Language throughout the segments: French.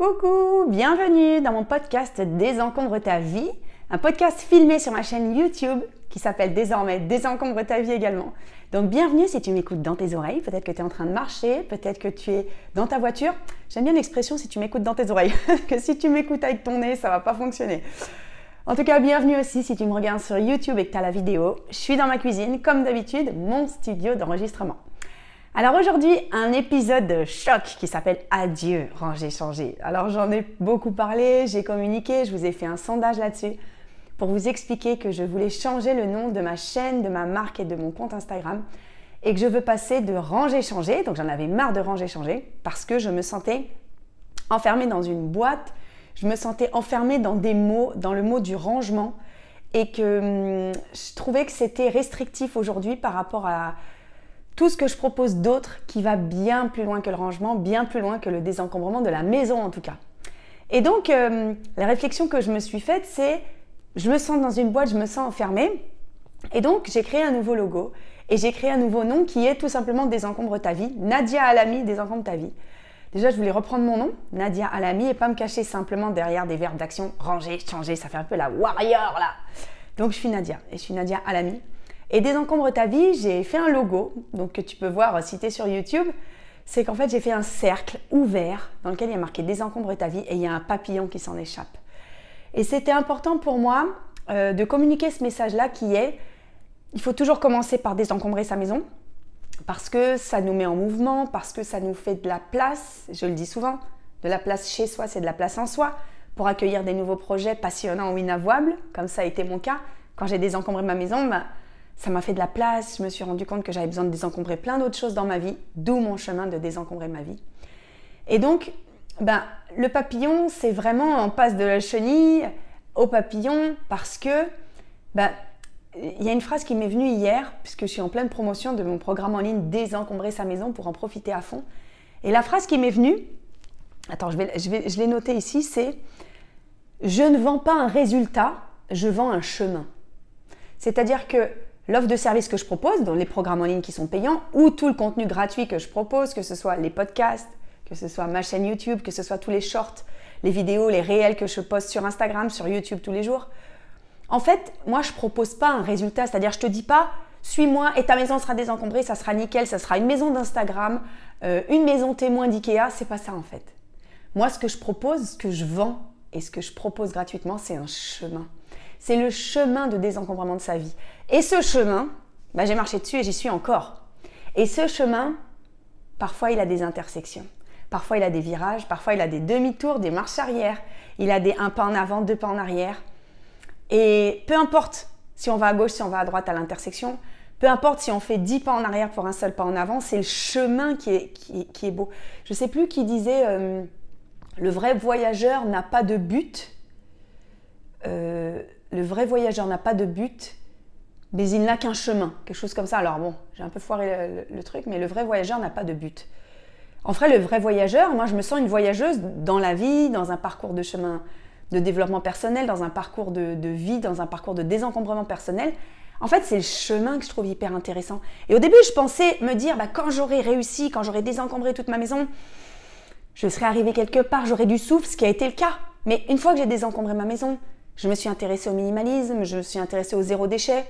Coucou, bienvenue dans mon podcast Désencombre ta vie, un podcast filmé sur ma chaîne YouTube qui s'appelle désormais Désencombre ta vie également. Donc bienvenue si tu m'écoutes dans tes oreilles, peut-être que tu es en train de marcher, peut-être que tu es dans ta voiture. J'aime bien l'expression si tu m'écoutes dans tes oreilles, que si tu m'écoutes avec ton nez, ça va pas fonctionner. En tout cas, bienvenue aussi si tu me regardes sur YouTube et que tu as la vidéo. Je suis dans ma cuisine, comme d'habitude, mon studio d'enregistrement. Alors aujourd'hui, un épisode choc qui s'appelle Adieu, ranger, changer. Alors j'en ai beaucoup parlé, j'ai communiqué, je vous ai fait un sondage là-dessus pour vous expliquer que je voulais changer le nom de ma chaîne, de ma marque et de mon compte Instagram et que je veux passer de ranger, changer, donc j'en avais marre de ranger, changer parce que je me sentais enfermée dans une boîte, je me sentais enfermée dans des mots, dans le mot du rangement et que je trouvais que c'était restrictif aujourd'hui par rapport à tout ce que je propose d'autre qui va bien plus loin que le rangement, bien plus loin que le désencombrement de la maison en tout cas. Et donc, la réflexion que je me suis faite, c'est je me sens dans une boîte, je me sens enfermée. Et donc, j'ai créé un nouveau logo et j'ai créé un nouveau nom qui est tout simplement Désencombre ta vie. Nadia Alami, Désencombre ta vie. Déjà, je voulais reprendre mon nom, Nadia Alami, et pas me cacher simplement derrière des verbes d'action, ranger, changer, ça fait un peu la warrior là. Donc, je suis Nadia et je suis Nadia Alami. Et Désencombre ta vie, j'ai fait un logo, donc que tu peux voir cité sur YouTube. C'est qu'en fait, j'ai fait un cercle ouvert dans lequel il y a marqué Désencombre ta vie et il y a un papillon qui s'en échappe. Et c'était important pour moi de communiquer ce message-là qui est, il faut toujours commencer par désencombrer sa maison parce que ça nous met en mouvement, parce que ça nous fait de la place, je le dis souvent, de la place chez soi, c'est de la place en soi pour accueillir des nouveaux projets passionnants ou inavouables, comme ça a été mon cas. Quand j'ai désencombré ma maison, ça m'a fait de la place, je me suis rendu compte que j'avais besoin de désencombrer plein d'autres choses dans ma vie, d'où mon chemin de désencombrer ma vie. Et donc, le papillon, c'est vraiment, on passe de la chenille au papillon parce que, il y a une phrase qui m'est venue hier, puisque je suis en pleine promotion de mon programme en ligne Désencombrer sa maison pour en profiter à fond. Et la phrase qui m'est venue, attends, je l'ai notée ici, c'est « Je ne vends pas un résultat, je vends un chemin ». C'est-à-dire que l'offre de service que je propose, dans les programmes en ligne qui sont payants, ou tout le contenu gratuit que je propose, que ce soit les podcasts, que ce soit ma chaîne YouTube, que ce soit tous les shorts, les vidéos, les réels que je poste sur Instagram, sur YouTube tous les jours. En fait, moi, je ne propose pas un résultat, c'est-à-dire je ne te dis pas « Suis-moi et ta maison sera désencombrée, ça sera nickel, ça sera une maison d'Instagram, une maison témoin d'Ikea », c'est pas ça en fait. Moi, ce que je propose, ce que je vends et ce que je propose gratuitement, c'est un chemin. C'est le chemin de désencombrement de sa vie. Et ce chemin, j'ai marché dessus et j'y suis encore. Et ce chemin, parfois il a des intersections. Parfois il a des virages, parfois il a des demi-tours, des marches arrière. Il a des un pas en avant, deux pas en arrière. Et peu importe si on va à gauche, si on va à droite à l'intersection, peu importe si on fait 10 pas en arrière pour un seul pas en avant, c'est le chemin qui est beau. Je ne sais plus qui disait le vrai voyageur n'a pas de but. Le vrai voyageur n'a pas de but, mais il n'a qu'un chemin, quelque chose comme ça. Alors bon, j'ai un peu foiré le truc, mais le vrai voyageur n'a pas de but. En vrai, le vrai voyageur, moi je me sens une voyageuse dans la vie, dans un parcours de chemin de développement personnel, dans un parcours de vie, dans un parcours de désencombrement personnel. En fait, c'est le chemin que je trouve hyper intéressant. Et au début, je pensais me dire, quand j'aurai réussi, quand j'aurai désencombré toute ma maison, je serai arrivée quelque part, j'aurai du souffle, ce qui a été le cas. Mais une fois que j'ai désencombré ma maison, je me suis intéressée au minimalisme, je me suis intéressée au zéro déchet.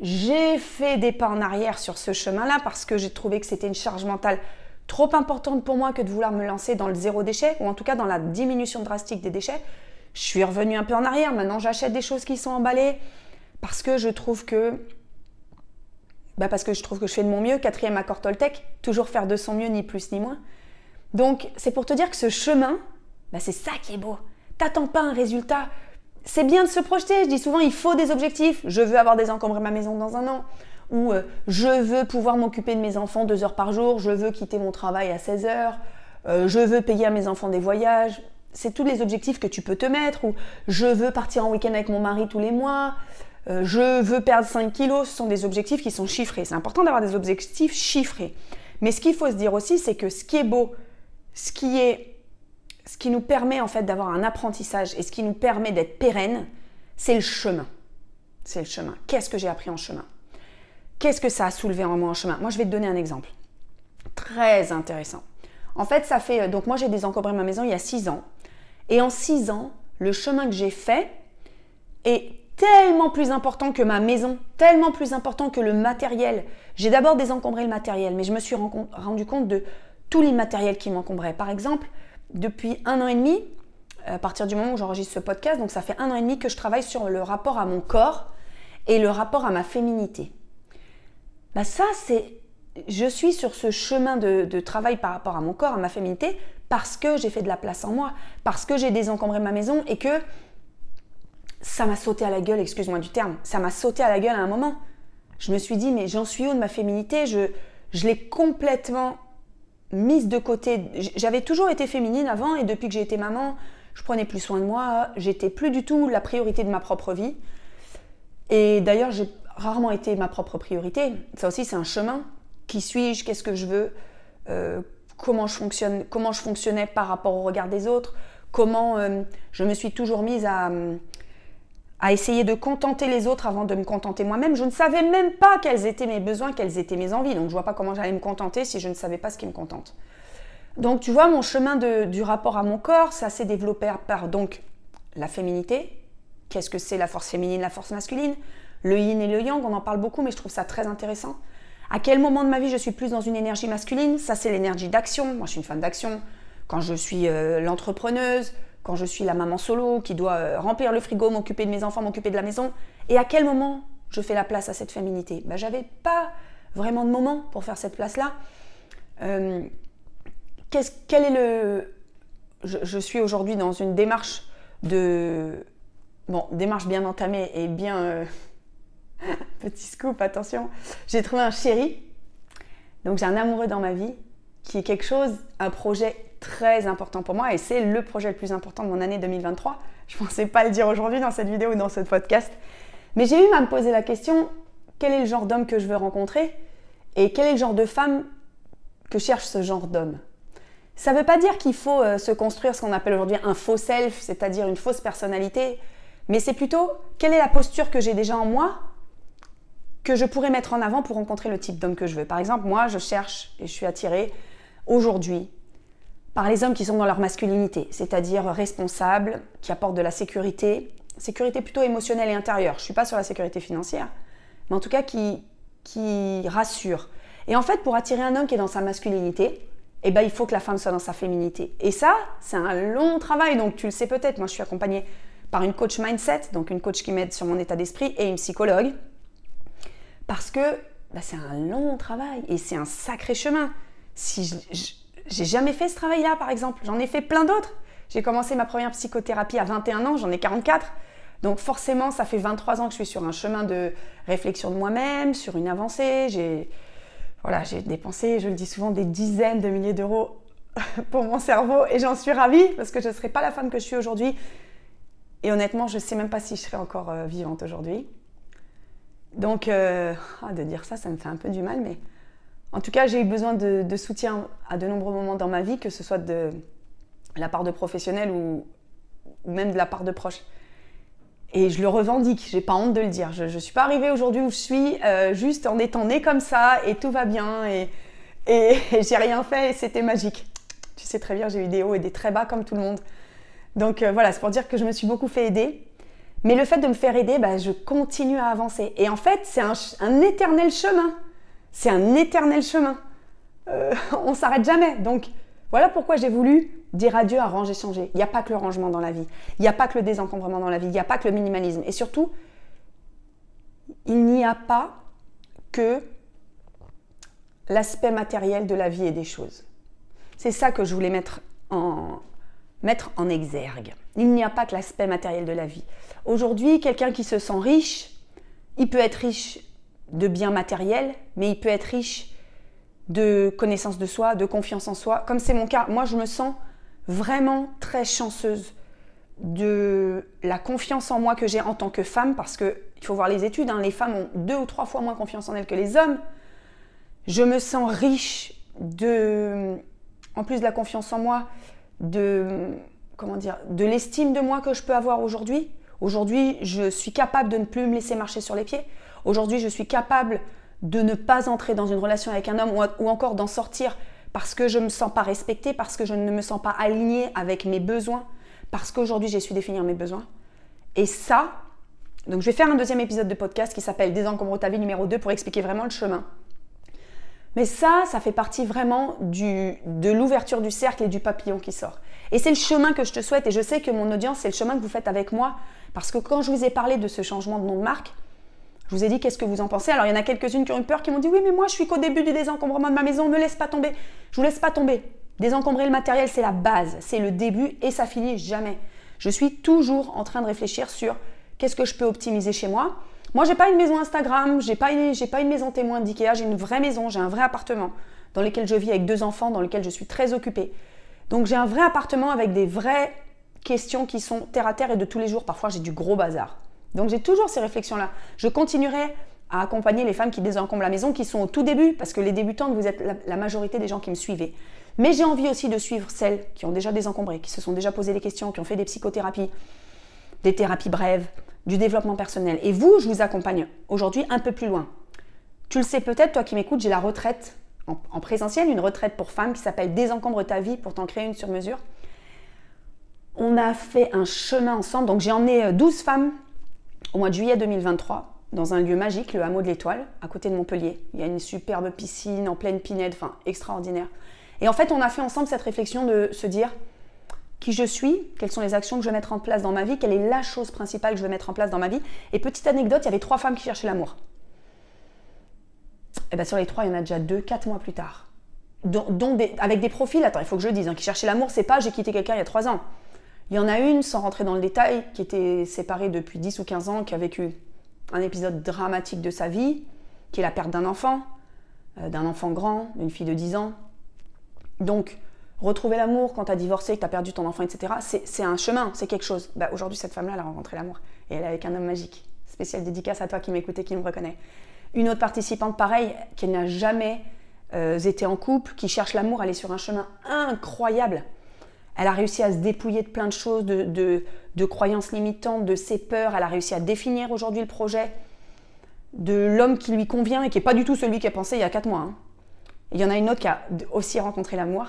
J'ai fait des pas en arrière sur ce chemin-là parce que j'ai trouvé que c'était une charge mentale trop importante pour moi que de vouloir me lancer dans le zéro déchet ou en tout cas dans la diminution drastique des déchets. Je suis revenue un peu en arrière. Maintenant, j'achète des choses qui sont emballées parce que je trouve que je fais de mon mieux. 4e accord Toltec, toujours faire de son mieux, ni plus ni moins. Donc, c'est pour te dire que ce chemin, c'est ça qui est beau. T'attends pas un résultat. C'est bien de se projeter. Je dis souvent, il faut des objectifs. Je veux avoir désencombré ma maison dans un an. Ou je veux pouvoir m'occuper de mes enfants 2 heures par jour. Je veux quitter mon travail à 16 heures. Je veux payer à mes enfants des voyages. C'est tous les objectifs que tu peux te mettre. Ou je veux partir en week-end avec mon mari tous les mois. Je veux perdre 5 kilos. Ce sont des objectifs qui sont chiffrés. C'est important d'avoir des objectifs chiffrés. Mais ce qu'il faut se dire aussi, c'est que ce qui est beau, ce qui nous permet en fait d'avoir un apprentissage et ce qui nous permet d'être pérenne, c'est le chemin. C'est le chemin. Qu'est-ce que j'ai appris en chemin? Qu'est-ce que ça a soulevé en moi en chemin? Moi, je vais te donner un exemple très intéressant. En fait, donc moi, j'ai désencombré ma maison il y a 6 ans. Et en 6 ans, le chemin que j'ai fait est tellement plus important que ma maison, tellement plus important que le matériel. J'ai d'abord désencombré le matériel, mais je me suis rendu compte de tout l'immatériel qui m'encombrait. Par exemple, depuis 1 an et demi, à partir du moment où j'enregistre ce podcast, donc ça fait 1 an et demi que je travaille sur le rapport à mon corps et le rapport à ma féminité. Je suis sur ce chemin de travail par rapport à mon corps, à ma féminité, parce que j'ai fait de la place en moi, parce que j'ai désencombré ma maison et que ça m'a sauté à la gueule, excuse-moi du terme, ça m'a sauté à la gueule à un moment. Je me suis dit, mais j'en suis où de ma féminité ? Je l'ai complètement mise de côté. J'avais toujours été féminine avant et depuis que j'ai été maman, je prenais plus soin de moi, j'étais plus du tout la priorité de ma propre vie. Et d'ailleurs, j'ai rarement été ma propre priorité. Ça aussi, c'est un chemin. Qui suis-je ? Qu'est-ce que je veux ? Comment je fonctionnais par rapport au regard des autres ? Comment je me suis toujours mise à essayer de contenter les autres avant de me contenter moi-même. Je ne savais même pas quels étaient mes besoins, quelles étaient mes envies. Donc, je ne vois pas comment j'allais me contenter si je ne savais pas ce qui me contente. Donc, tu vois, mon chemin du rapport à mon corps, ça s'est développé par donc la féminité. Qu'est-ce que c'est la force féminine, la force masculine ? Le yin et le yang, on en parle beaucoup, mais je trouve ça très intéressant. À quel moment de ma vie je suis plus dans une énergie masculine ? Ça, c'est l'énergie d'action. Moi, je suis une femme d'action. Quand je suis l'entrepreneuse, quand je suis la maman solo qui doit remplir le frigo, m'occuper de mes enfants, m'occuper de la maison. Et à quel moment je fais la place à cette féminité ? J'avais pas vraiment de moment pour faire cette place-là. Je suis aujourd'hui dans une démarche démarche bien entamée et bien... Petit scoop, attention. J'ai trouvé un chéri. Donc j'ai un amoureux dans ma vie qui est quelque chose, un projet très important pour moi et c'est le projet le plus important de mon année 2023. Je ne pensais pas le dire aujourd'hui dans cette vidéo ou dans ce podcast. Mais j'ai eu à me poser la question, quel est le genre d'homme que je veux rencontrer et quel est le genre de femme que cherche ce genre d'homme ? Ça ne veut pas dire qu'il faut se construire ce qu'on appelle aujourd'hui un faux self, c'est-à-dire une fausse personnalité, mais c'est plutôt quelle est la posture que j'ai déjà en moi que je pourrais mettre en avant pour rencontrer le type d'homme que je veux. Par exemple, moi, je cherche et je suis attirée aujourd'hui par les hommes qui sont dans leur masculinité, c'est-à-dire responsables, qui apportent de la sécurité plutôt émotionnelle et intérieure. Je ne suis pas sur la sécurité financière, mais en tout cas qui rassure. Et en fait, pour attirer un homme qui est dans sa masculinité, il faut que la femme soit dans sa féminité. Et ça, c'est un long travail, donc tu le sais peut-être. Moi, je suis accompagnée par une coach mindset, donc une coach qui m'aide sur mon état d'esprit, et une psychologue. Parce que c'est un long travail et c'est un sacré chemin. Si j'ai jamais fait ce travail-là, par exemple, j'en ai fait plein d'autres. J'ai commencé ma première psychothérapie à 21 ans, j'en ai 44. Donc forcément, ça fait 23 ans que je suis sur un chemin de réflexion de moi-même, sur une avancée. J'ai dépensé, je le dis souvent, des dizaines de milliers d'euros pour mon cerveau et j'en suis ravie parce que je ne serais pas la femme que je suis aujourd'hui. Et honnêtement, je ne sais même pas si je serais encore vivante aujourd'hui. Donc, de dire ça me fait un peu du mal, mais en tout cas, j'ai eu besoin de soutien à de nombreux moments dans ma vie, que ce soit de la part de professionnels ou même de la part de proches. Et je le revendique, j'ai pas honte de le dire. Je ne suis pas arrivée aujourd'hui où je suis juste en étant née comme ça et tout va bien et j'ai rien fait et c'était magique. Tu sais très bien, j'ai eu des hauts et des très bas comme tout le monde. Donc voilà, c'est pour dire que je me suis beaucoup fait aider. Mais le fait de me faire aider, je continue à avancer. Et en fait, c'est un éternel chemin. C'est un éternel chemin. On ne s'arrête jamais. Donc, voilà pourquoi j'ai voulu dire adieu à ranger, changer. Il n'y a pas que le rangement dans la vie. Il n'y a pas que le désencombrement dans la vie. Il n'y a pas que le minimalisme. Et surtout, il n'y a pas que l'aspect matériel de la vie et des choses. C'est ça que je voulais mettre en exergue. Il n'y a pas que l'aspect matériel de la vie. Aujourd'hui, quelqu'un qui se sent riche, il peut être riche de biens matériels, mais il peut être riche de connaissance de soi, de confiance en soi. Comme c'est mon cas, moi je me sens vraiment très chanceuse de la confiance en moi que j'ai en tant que femme, parce qu'il faut voir les études, les femmes ont 2 ou 3 fois moins confiance en elles que les hommes. Je me sens riche en plus de la confiance en moi, de l'estime de moi que je peux avoir aujourd'hui. Aujourd'hui, je suis capable de ne plus me laisser marcher sur les pieds. Aujourd'hui, je suis capable de ne pas entrer dans une relation avec un homme ou encore d'en sortir parce que je ne me sens pas respectée, parce que je ne me sens pas alignée avec mes besoins, parce qu'aujourd'hui j'ai su définir mes besoins. Et ça, donc je vais faire un deuxième épisode de podcast qui s'appelle Désencombre ta vie numéro 2 pour expliquer vraiment le chemin. Mais ça fait partie vraiment de l'ouverture du cercle et du papillon qui sort. Et c'est le chemin que je te souhaite, et je sais que mon audience, c'est le chemin que vous faites avec moi, parce que quand je vous ai parlé de ce changement de nom de marque, je vous ai dit qu'est-ce que vous en pensez. Alors il y en a quelques-unes qui ont eu peur, qui m'ont dit oui mais moi je suis qu'au début du désencombrement de ma maison, ne me laisse pas tomber. Je vous laisse pas tomber. Désencombrer le matériel, c'est la base, c'est le début et ça finit jamais. Je suis toujours en train de réfléchir sur qu'est-ce que je peux optimiser chez moi. Moi, j'ai pas une maison Instagram, j'ai pas une maison témoin d'IKEA, j'ai une vraie maison, j'ai un vrai appartement dans lequel je vis avec 2 enfants, dans lequel je suis très occupée. Donc, j'ai un vrai appartement avec des vraies questions qui sont terre à terre et de tous les jours. Parfois, j'ai du gros bazar. Donc, j'ai toujours ces réflexions-là. Je continuerai à accompagner les femmes qui désencombrent la maison, qui sont au tout début, parce que les débutantes, vous êtes la majorité des gens qui me suivez. Mais j'ai envie aussi de suivre celles qui ont déjà désencombré, qui se sont déjà posé des questions, qui ont fait des psychothérapies, des thérapies brèves, du développement personnel. Et vous, je vous accompagne aujourd'hui un peu plus loin. Tu le sais peut-être, toi qui m'écoutes, j'ai la retraite en présentiel, une retraite pour femmes qui s'appelle Désencombre ta vie pour t'en créer une sur mesure. On a fait un chemin ensemble, donc j'ai emmené 12 femmes au mois de juillet 2023 dans un lieu magique, le hameau de l'Étoile, à côté de Montpellier. Il y a une superbe piscine en pleine pinède, enfin extraordinaire. Et en fait, on a fait ensemble cette réflexion de se dire qui je suis, quelles sont les actions que je vais mettre en place dans ma vie, quelle est la chose principale que je vais mettre en place dans ma vie. Et petite anecdote, il y avait 3 femmes qui cherchaient l'amour. Et bien sur les 3, il y en a déjà 2, 4 mois plus tard. Avec des profils, attends, il faut que je le dise, qui cherchaient l'amour, c'est pas j'ai quitté quelqu'un il y a 3 ans. Il y en a une, sans rentrer dans le détail, qui était séparée depuis 10 ou 15 ans, qui a vécu un épisode dramatique de sa vie, qui est la perte d'un enfant grand, d'une fille de 10 ans. Donc, retrouver l'amour quand tu as divorcé, que tu as perdu ton enfant, etc., c'est un chemin, c'est quelque chose. Bah, aujourd'hui, cette femme-là, elle a rencontré l'amour. Et elle est avec un homme magique. Spéciale dédicace à toi qui m'écoute et qui me reconnaît. Une autre participante, pareil, qui n'a jamais été en couple, qui cherche l'amour, elle est sur un chemin incroyable. Elle a réussi à se dépouiller de plein de choses, de croyances limitantes, de ses peurs. Elle a réussi à définir aujourd'hui le projet de l'homme qui lui convient et qui n'est pas du tout celui qu'elle pensait il y a 4 mois. Hein. Il y en a une autre qui a aussi rencontré l'amour.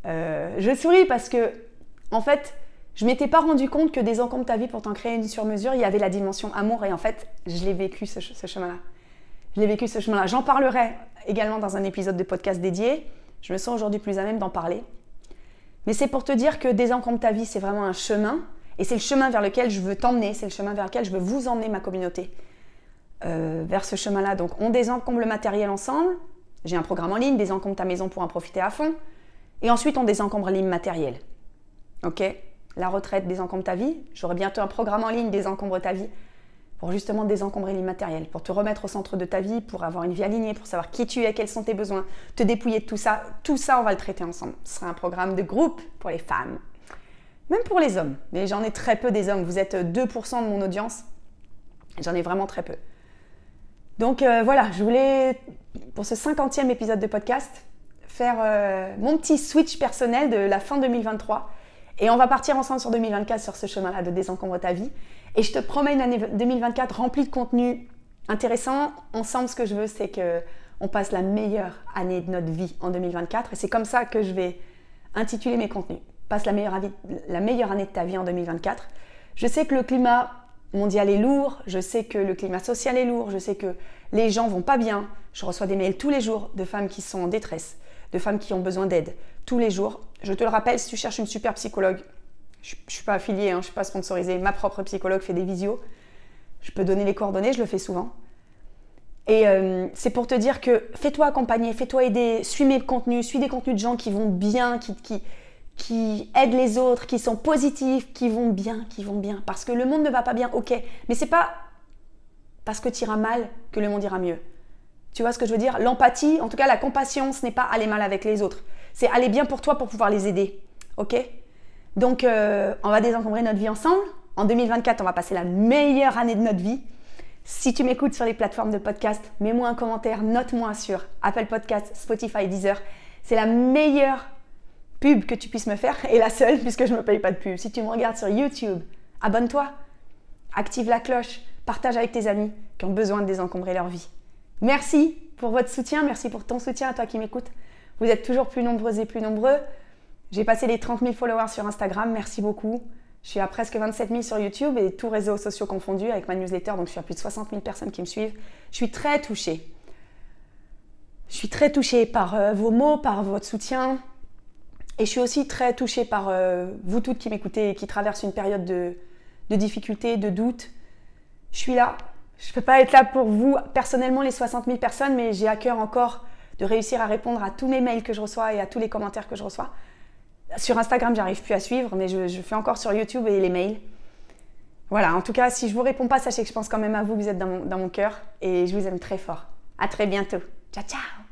Je souris parce que, en fait, je ne m'étais pas rendu compte que Désencombre ta vie pour t'en créer une sur mesure, il y avait la dimension amour et en fait, je l'ai vécu ce chemin-là. Je l'ai vécu ce chemin-là. J'en parlerai également dans un épisode de podcast dédié. Je me sens aujourd'hui plus à même d'en parler. Mais c'est pour te dire que Désencombre ta vie, c'est vraiment un chemin et c'est le chemin vers lequel je veux t'emmener, c'est le chemin vers lequel je veux vous emmener, ma communauté, vers ce chemin-là. Donc, on désencombre le matériel ensemble. J'ai un programme en ligne, Désencombre ta maison pour en profiter à fond. Et ensuite, on désencombre l'immatériel. Ok ? La retraite, Désencombre ta vie. J'aurai bientôt un programme en ligne, Désencombre ta vie, pour justement désencombrer l'immatériel, pour te remettre au centre de ta vie, pour avoir une vie alignée, pour savoir qui tu es, quels sont tes besoins, te dépouiller de tout ça. Tout ça, on va le traiter ensemble. Ce sera un programme de groupe pour les femmes, même pour les hommes. Mais j'en ai très peu des hommes. Vous êtes 2% de mon audience. J'en ai vraiment très peu. Donc voilà, je voulais, pour ce 50e épisode de podcast, faire mon petit switch personnel de la fin 2023. Et on va partir ensemble sur 2024 sur ce chemin-là de Désencombre ta vie. Et je te promets une année 2024 remplie de contenu intéressant. Ensemble, ce que je veux, c'est qu'on passe la meilleure année de notre vie en 2024. Et c'est comme ça que je vais intituler mes contenus. Passe la meilleure année de ta vie en 2024. Je sais que le climat mondial est lourd. Je sais que le climat social est lourd. Je sais que les gens vont pas bien. Je reçois des mails tous les jours de femmes qui sont en détresse, de femmes qui ont besoin d'aide. Tous les jours. Je te le rappelle, si tu cherches une super psychologue, je ne suis pas affiliée, je ne suis pas sponsorisée. Ma propre psychologue fait des visios. Je peux donner les coordonnées, je le fais souvent. Et c'est pour te dire que fais-toi accompagner, fais-toi aider, suis mes contenus, suis des contenus de gens qui vont bien, qui aident les autres, qui sont positifs, qui vont bien. Parce que le monde ne va pas bien, ok. Mais c'est pas parce que tu iras mal que le monde ira mieux. Tu vois ce que je veux dire ? L'empathie, en tout cas la compassion, ce n'est pas aller mal avec les autres. C'est aller bien pour toi pour pouvoir les aider. Ok ? Donc, on va désencombrer notre vie ensemble. En 2024, on va passer la meilleure année de notre vie. Si tu m'écoutes sur les plateformes de podcast, mets-moi un commentaire, note-moi sur Apple Podcast, Spotify, Deezer. C'est la meilleure pub que tu puisses me faire et la seule puisque je ne me paye pas de pub. Si tu me regardes sur YouTube, abonne-toi, active la cloche, partage avec tes amis qui ont besoin de désencombrer leur vie. Merci pour votre soutien, merci pour ton soutien à toi qui m'écoutes. Vous êtes toujours plus nombreuses et plus nombreux. J'ai passé les 30 000 followers sur Instagram, merci beaucoup. Je suis à presque 27 000 sur YouTube et tous réseaux sociaux confondus avec ma newsletter. Donc, je suis à plus de 60 000 personnes qui me suivent. Je suis très touchée. Je suis très touchée par vos mots, par votre soutien. Et je suis aussi très touchée par vous toutes qui m'écoutez et qui traversent une période de difficulté, de doute. Je suis là. Je ne peux pas être là pour vous, personnellement, les 60 000 personnes, mais j'ai à cœur encore de réussir à répondre à tous mes mails que je reçois et à tous les commentaires que je reçois. Sur Instagram, j'arrive plus à suivre, mais je fais encore sur YouTube et les mails. Voilà, en tout cas, si je ne vous réponds pas, sachez que je pense quand même à vous, vous êtes dans mon cœur et je vous aime très fort. À très bientôt. Ciao, ciao!